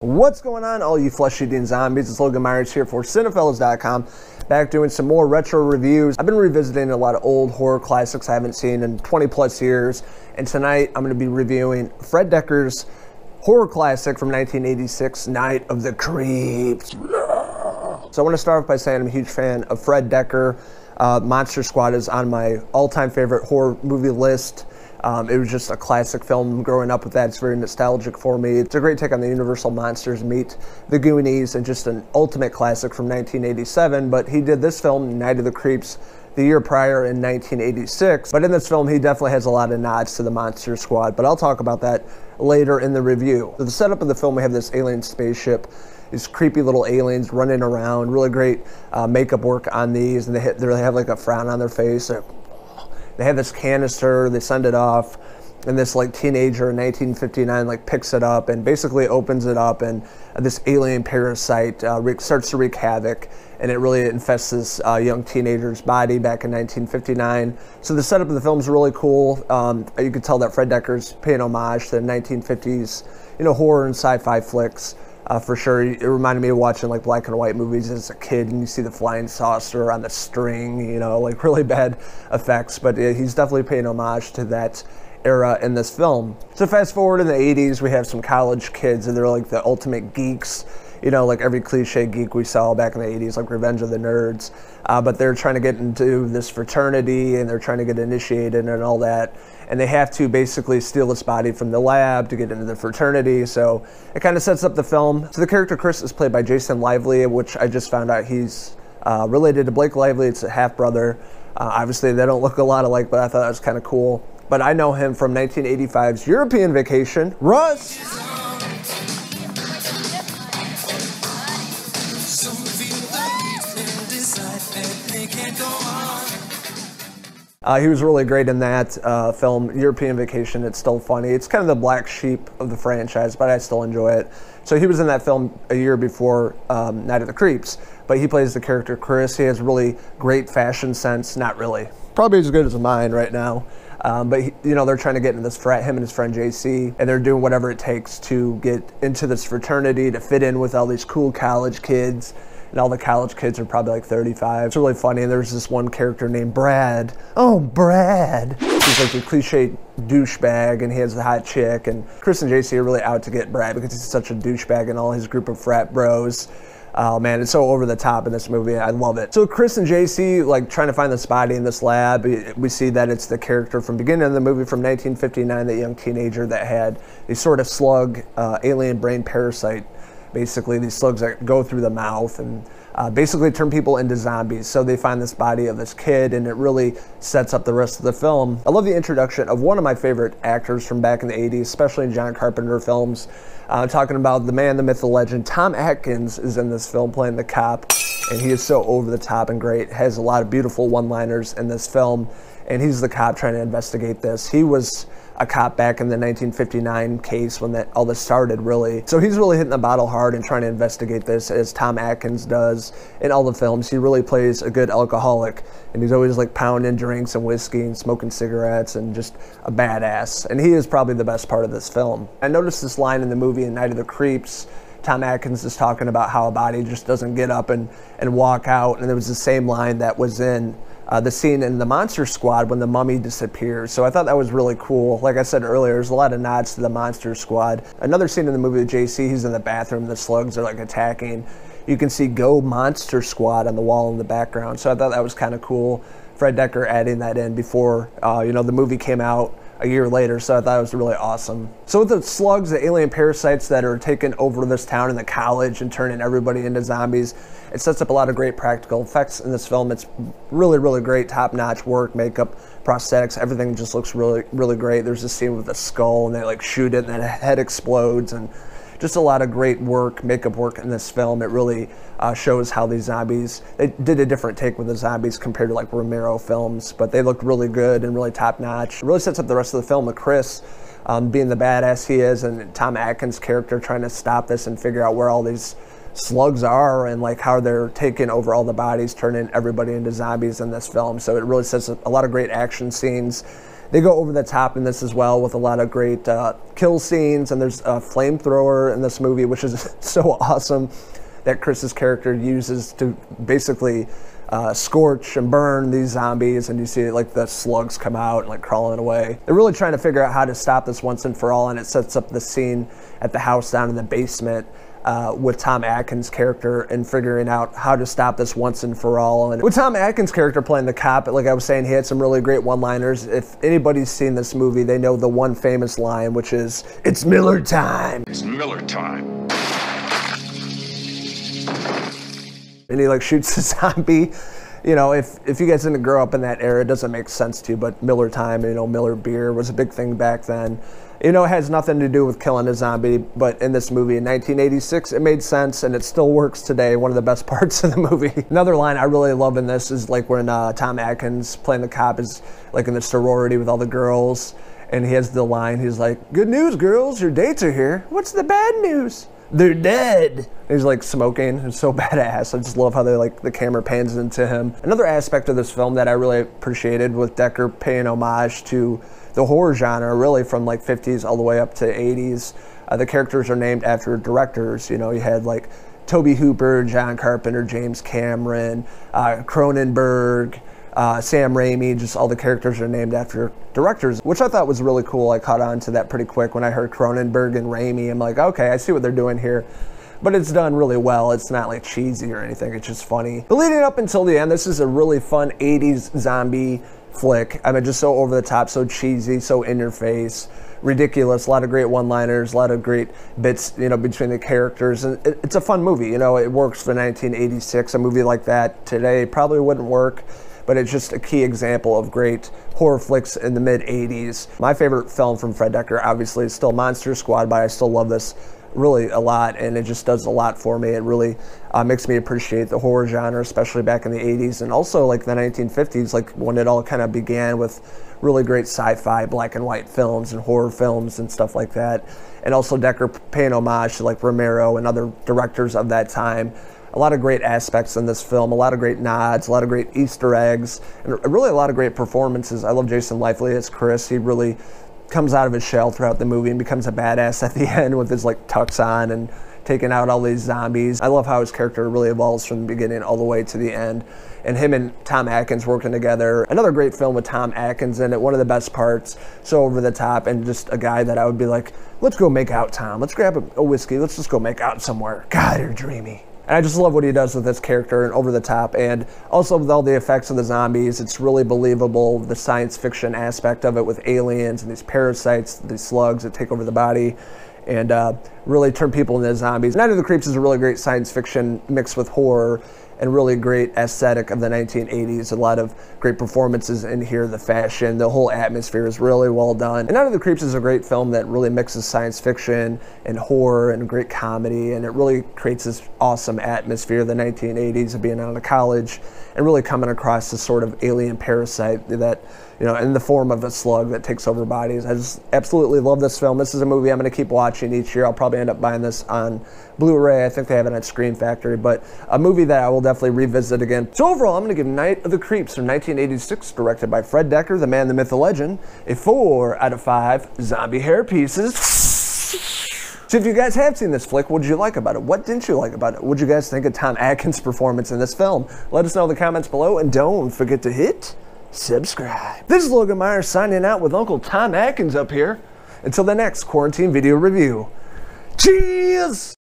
What's going on, all you flesh-eating zombies? It's Logan Myerz here for Cinephellas.com, back doing some more retro reviews. I've been revisiting a lot of old horror classics I haven't seen in 20 plus years, and tonight I'm going to be reviewing Fred Dekker's horror classic from 1986, Night of the Creeps. So I want to start off by saying I'm a huge fan of Fred Dekker. Monster Squad is on my all-time favorite horror movie list. It was just a classic film growing up with that. It's very nostalgic for me. It's a great take on the Universal monsters, meet the Goonies, and just an ultimate classic from 1987. But he did this film, Night of the Creeps, the year prior in 1986. But in this film, he definitely has a lot of nods to the Monster Squad. But I'll talk about that later in the review. So the setup of the film, we have this alien spaceship, these creepy little aliens running around. Really great makeup work on these, and they have like a frown on their face. They have this canister, they send it off, and this like teenager in 1959 like picks it up and basically opens it up, and this alien parasite starts to wreak havoc, and it really infests this young teenager's body back in 1959. So the setup of the film is really cool. You can tell that Fred Dekker's paying homage to 1950s, horror and sci-fi flicks. For sure, it reminded me of watching like black and white movies as a kid, and you see the flying saucer on the string, like really bad effects, but he's definitely paying homage to that era in this film. So fast forward in the 80s, we have some college kids, and they're like the ultimate geeks, like every cliche geek we saw back in the 80s, like Revenge of the Nerds, but they're trying to get into this fraternity, and they're trying to get initiated and all that. And they have to basically steal this body from the lab to get into the fraternity. So it kind of sets up the film. So the character Chris is played by Jason Lively, which I just found out he's related to Blake Lively. It's a half-brother. Obviously, they don't look a lot alike, but I thought that was kind of cool. But I know him from 1985's European Vacation. Russ! He was really great in that film, European Vacation. It's still funny. It's kind of the black sheep of the franchise, but I still enjoy it. So he was in that film a year before Night of the Creeps, but he plays the character Chris. He has really great fashion sense. Not really. Probably as good as mine right now. But they're trying to get into this frat, him and his friend JC, and they're doing whatever it takes to get into this fraternity, to fit in with all these cool college kids. And all the college kids are probably like 35. It's really funny. And there's this one character named Brad. Oh, Brad. He's like a cliche douchebag, and he has a hot chick. And Chris and JC are really out to get Brad because he's such a douchebag, and all his group of frat bros. Oh man, it's so over the top in this movie. I love it. So Chris and JC like trying to find this body in this lab. We see that it's the character from the beginning of the movie from 1959, that young teenager that had these sort of slug, alien brain parasite. Basically, these slugs that go through the mouth and basically turn people into zombies. So they find this body of this kid, and it really sets up the rest of the film. I love the introduction of one of my favorite actors from back in the 80s, especially in John Carpenter films. Talking about the man, the myth, the legend. Tom Atkins is in this film playing the cop, and he is so over the top and great. Has a lot of beautiful one-liners in this film, and he's the cop trying to investigate this. He was a cop back in the 1959 case when all this started, really. So he's really hitting the bottle hard and trying to investigate this, as Tom Atkins does in all the films. He really plays a good alcoholic, and he's always like pounding drinks and whiskey and smoking cigarettes and just a badass. And he is probably the best part of this film. I noticed this line in the movie in Night of the Creeps. Tom Atkins is talking about how a body just doesn't get up and walk out, and there was the same line that was in the scene in the Monster Squad when the mummy disappears. So I thought that was really cool. Like I said earlier, there's a lot of nods to the Monster Squad. Another scene in the movie with JC, he's in the bathroom, the slugs are like attacking. You can see "Go Monster Squad" on the wall in the background. So I thought that was kind of cool. Fred Dekker adding that in before the movie came out a year later, so I thought it was really awesome. So with the slugs, the alien parasites that are taking over this town and the college and turning everybody into zombies, it sets up a lot of great practical effects in this film. It's really, really great, top-notch work, makeup, prosthetics, everything just looks really, really great. There's a scene with a skull, and they like shoot it, and then the head explodes, and just a lot of great work, makeup work in this film. It really shows how these zombies, they did a different take with the zombies compared to like Romero films, but they looked really good and really top notch. It really sets up the rest of the film with Chris being the badass he is, and Tom Atkins' character trying to stop this and figure out where all these slugs are and like how they're taking over all the bodies, turning everybody into zombies in this film. So it really sets up a lot of great action scenes. They go over the top in this as well with a lot of great kill scenes, and there's a flamethrower in this movie, which is so awesome, that Chris's character uses to basically scorch and burn these zombies, and you see like the slugs come out and like crawling away. They're really trying to figure out how to stop this once and for all, and it sets up the scene at the house down in the basement with Tom Atkins' character and figuring out how to stop this once and for all. And with Tom Atkins' character playing the cop, like I was saying, he had some really great one-liners. If anybody's seen this movie, they know the one famous line, which is, "It's Miller time." It's Miller time. And he like shoots the zombie. You know, if you guys didn't grow up in that era, it doesn't make sense to you, but Miller time, you know, Miller beer was a big thing back then. You know, it has nothing to do with killing a zombie, but in this movie in 1986, it made sense, and it still works today. One of the best parts of the movie. Another line I really love in this is like when Tom Atkins playing the cop is like in the sorority with all the girls, and he has the line, he's like, "Good news, girls, your dates are here. What's the bad news? They're dead." He's like smoking. It's so badass. I just love how they like the camera pans into him. Another aspect of this film that I really appreciated with Dekker paying homage to the horror genre, really from like 50s all the way up to 80s. The characters are named after directors. You know, you had like Tobe Hooper, John Carpenter, James Cameron, Cronenberg, Sam Raimi. Just all the characters are named after directors, which I thought was really cool. I caught on to that pretty quick when I heard Cronenberg and Raimi. I'm like, okay, I see what they're doing here. But it's done really well. It's not like cheesy or anything. It's just funny. But leading up until the end, this is a really fun 80s zombie flick. I mean, just so over the top, so cheesy, so in your face, ridiculous. A lot of great one-liners, a lot of great bits, you know, between the characters. And it's a fun movie. You know, it works for 1986. A movie like that today probably wouldn't work, but it's just a key example of great horror flicks in the mid-80s. My favorite film from Fred Dekker, obviously, is still Monster Squad, but I still love this really a lot, and it just does a lot for me. It really makes me appreciate the horror genre, especially back in the 80s, and also like the 1950s, like when it all kind of began with really great sci-fi black and white films and horror films and stuff like that. And also Dekker paying homage to like Romero and other directors of that time. A lot of great aspects in this film, a lot of great nods, a lot of great Easter eggs, and really a lot of great performances. I love Jason Lively as Chris. He really comes out of his shell throughout the movie and becomes a badass at the end with his like tux on and taking out all these zombies. I love how his character really evolves from the beginning all the way to the end. And him and Tom Atkins working together. Another great film with Tom Atkins in it, one of the best parts, so over the top, and just a guy that I would be like, let's go make out, Tom. Let's grab a whiskey. Let's just go make out somewhere. God, you're dreamy. And I just love what he does with this character and over the top, and also with all the effects of the zombies. It's really believable, the science fiction aspect of it with aliens and these parasites, these slugs that take over the body and really turn people into zombies. Night of the Creeps is a really great science fiction mixed with horror and really great aesthetic of the 1980s. A lot of great performances in here, the fashion, the whole atmosphere is really well done. And Night of the Creeps is a great film that really mixes science fiction and horror and great comedy, and it really creates this awesome atmosphere of the 1980s of being out of college and really coming across this sort of alien parasite that, you know, in the form of a slug that takes over bodies. I just absolutely love this film. This is a movie I'm going to keep watching each year. I'll probably end up buying this on Blu-ray. I think they have it at Screen Factory, but a movie that I will definitely revisit again. So overall, I'm going to give Night of the Creeps from 1986, directed by Fred Dekker, the man, the myth, the legend, a 4 out of 5 zombie hair pieces. So if you guys have seen this flick, what did you like about it? What didn't you like about it? What did you guys think of Tom Atkins' performance in this film? Let us know in the comments below, and don't forget to hit subscribe. This is Logan Myerz signing out with Uncle Tom Atkins up here. Until the next quarantine video review. Cheers!